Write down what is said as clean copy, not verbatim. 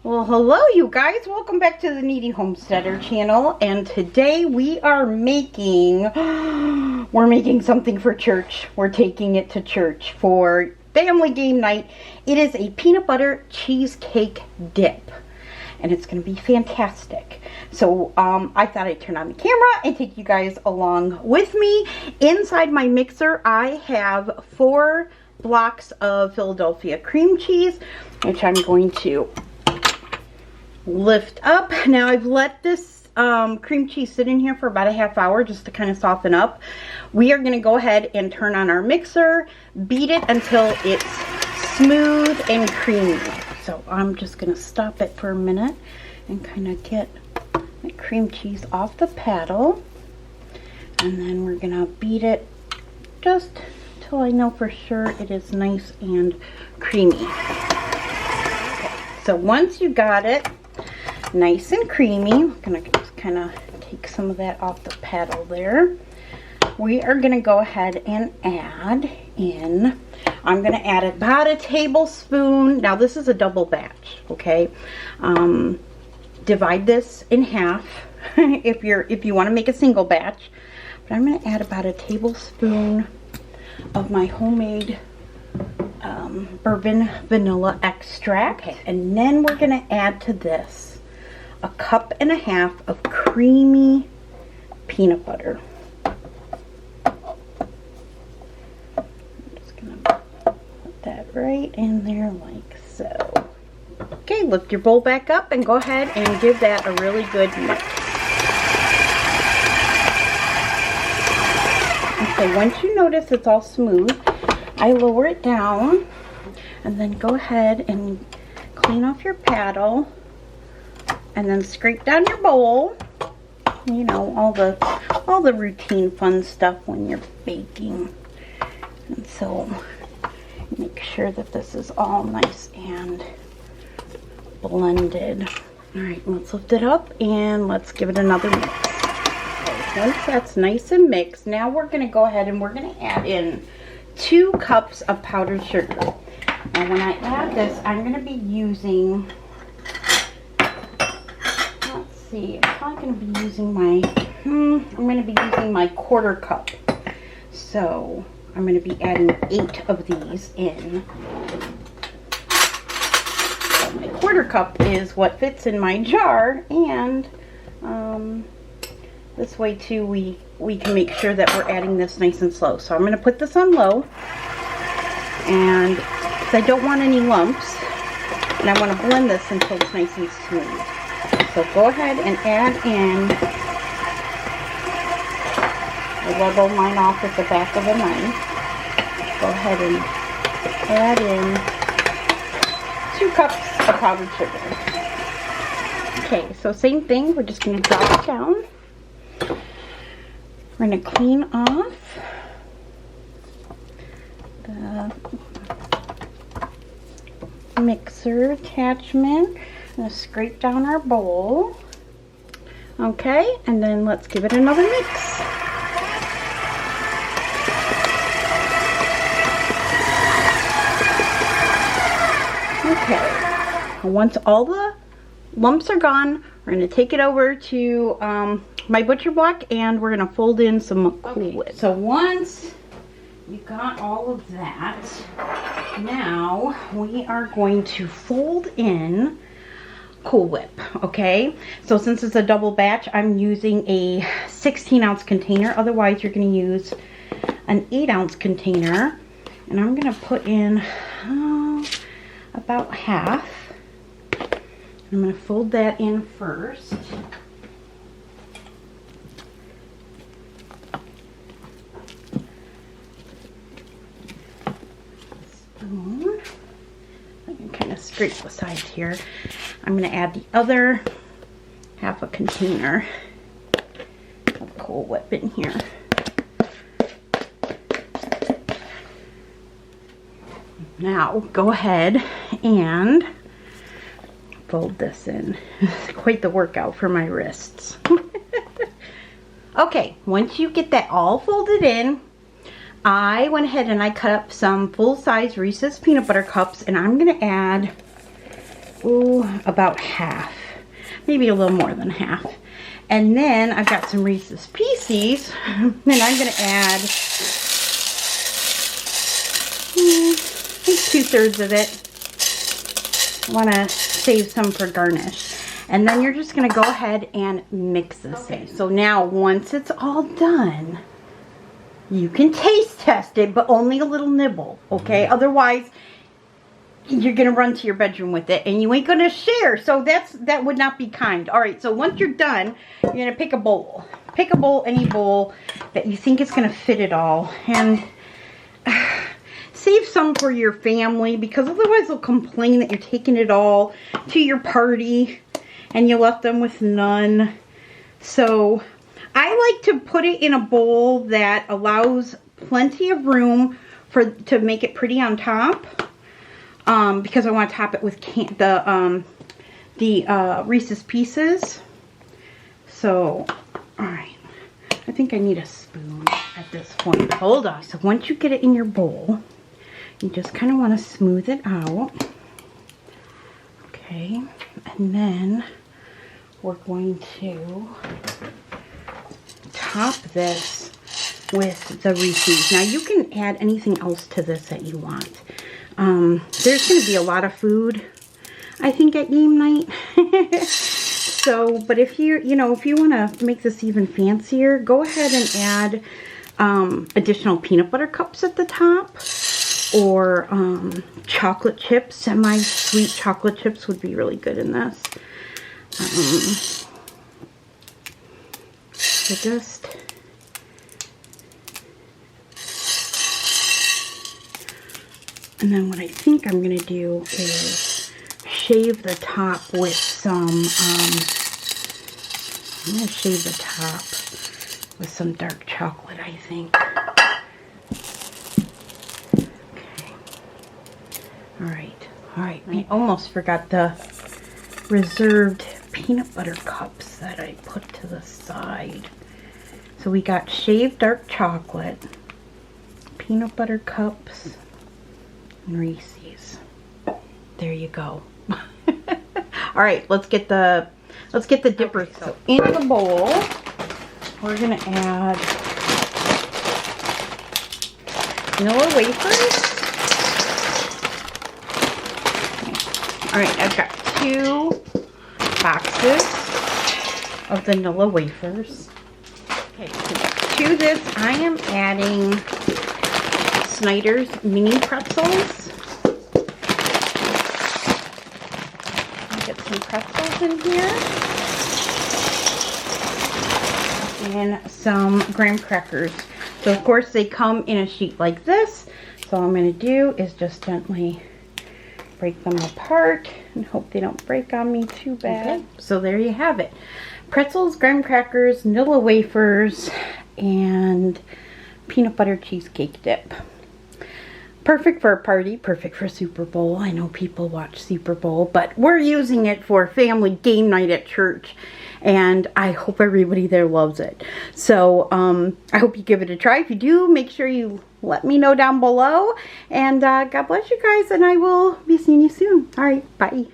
Well, hello you guys. Welcome back to the Kneady Homesteader channel. And today we are making, we're making something for church. We're taking it to church for family game night. It is a peanut butter cheesecake dip. And it's going to be fantastic. So I thought I'd turn on the camera and take you guys along with me. Inside my mixer, I have 4 blocks of Philadelphia cream cheese, which I'm going to lift up. Now I've let this cream cheese sit in here for about a half hour just to kind of soften up. We are going to go ahead and turn on our mixer, beat it until it's smooth and creamy. So I'm just going to stop it for a minute and kind of get my cream cheese off the paddle, and then we're going to beat it just till I know for sure it is nice and creamy. Okay, so once you got it nice and creamy, I'm going to just kind of take some of that off the paddle there. We are going to go ahead and add in, I'm going to add about a tablespoon. Now this is a double batch, okay? Divide this in half if you want to make a single batch. But I'm going to add about a tablespoon of my homemade bourbon vanilla extract. Okay. And then we're going to add to this a cup and a half of creamy peanut butter. I'm just going to put that right in there like so. Okay, lift your bowl back up and go ahead and give that a really good mix. Okay, once you notice it's all smooth, I lower it down and then go ahead and clean off your paddle and then scrape down your bowl. You know, all the routine fun stuff when you're baking. And so make sure that this is all nice and blended. All right, let's lift it up and let's give it another mix. Okay, once that's nice and mixed, now we're going to go ahead and we're going to add in 2 cups of powdered sugar. And when I add this, I'm going to be using, let's see, I'm probably going to be using my, I'm going to be using my 1/4 cup. So I'm going to be adding 8 of these in. My 1/4 cup is what fits in my jar, and this way too we can make sure that we're adding this nice and slow. So I'm going to put this on low, and because I don't want any lumps, and I want to blend this until it's nice and smooth. So go ahead and add in, I level mine off with the back of a knife. Go ahead and add in 2 cups of powdered sugar. Okay, so same thing, we're just going to drop it down. We're going to clean off the mixer attachment. I'm going to scrape down our bowl. Okay, and then let's give it another mix. Okay, once all the lumps are gone, we're going to take it over to my butcher block and we're going to fold in some Cool Whip. So once you got all of that, now we are going to fold in Cool Whip, okay? So since it's a double batch, I'm using a 16-ounce container. Otherwise, you're going to use an 8-ounce container. And I'm going to put in about half. I'm going to fold that in first. Spoon. I can kind of scrape the sides here. I'm going to add the other half a container of Cool Whip in here. Now go ahead and fold this in. It's quite the workout for my wrists. Okay, once you get that all folded in, I went ahead and I cut up some full-size Reese's peanut butter cups, and I'm going to add about half. Maybe a little more than half. And then I've got some Reese's Pieces. And I'm going to add I think 2/3 of it. I want to save some for garnish. And then you're just going to go ahead and mix this in. So now once it's all done, you can taste test it, but only a little nibble, okay? Otherwise, you're going to run to your bedroom with it and you ain't going to share. So that would not be kind. All right, so once you're done, you're going to pick a bowl. Pick a bowl, any bowl that you think is going to fit it all. And save some for your family, because otherwise they'll complain that you're taking it all to your party and you left them with none. So I like to put it in a bowl that allows plenty of room to make it pretty on top, because I want to top it with the Reese's Pieces. So, all right, I think I need a spoon at this point. Hold on. So once you get it in your bowl, you just kind of want to smooth it out. Okay, and then we're going to top this with the Reese's. Now you can add anything else to this that you want. There's going to be a lot of food, I think, at game night. So, but if you want to make this even fancier, go ahead and add additional peanut butter cups at the top, or chocolate chips. Semi-sweet chocolate chips would be really good in this. So just and then what I think I'm going to do is shave the top with some, I'm going to shave the top with some dark chocolate, I think. Okay. Alright. I almost forgot the reserved peanut butter cups that I put to the side. So we got shaved dark chocolate, peanut butter cups, and Reese's. There you go. All right, let's get the dipper. Okay, so in the bowl, we're gonna add vanilla wafers. Okay. All right, I've got 2 boxes of vanilla wafers. Okay, so to this I am adding Snyder's mini pretzels. I'll get some pretzels in here. And some graham crackers. So of course they come in a sheet like this. So all I'm going to do is just gently break them apart and hope they don't break on me too bad. Okay. So there you have it. Pretzels, graham crackers, vanilla wafers, and peanut butter cheesecake dip. Perfect for a party, perfect for Super Bowl. I know people watch Super Bowl, but we're using it for family game night at church, and I hope everybody there loves it. So I hope you give it a try. If you do, make sure you let me know down below, and God bless you guys, and I will be seeing you soon. All right, bye.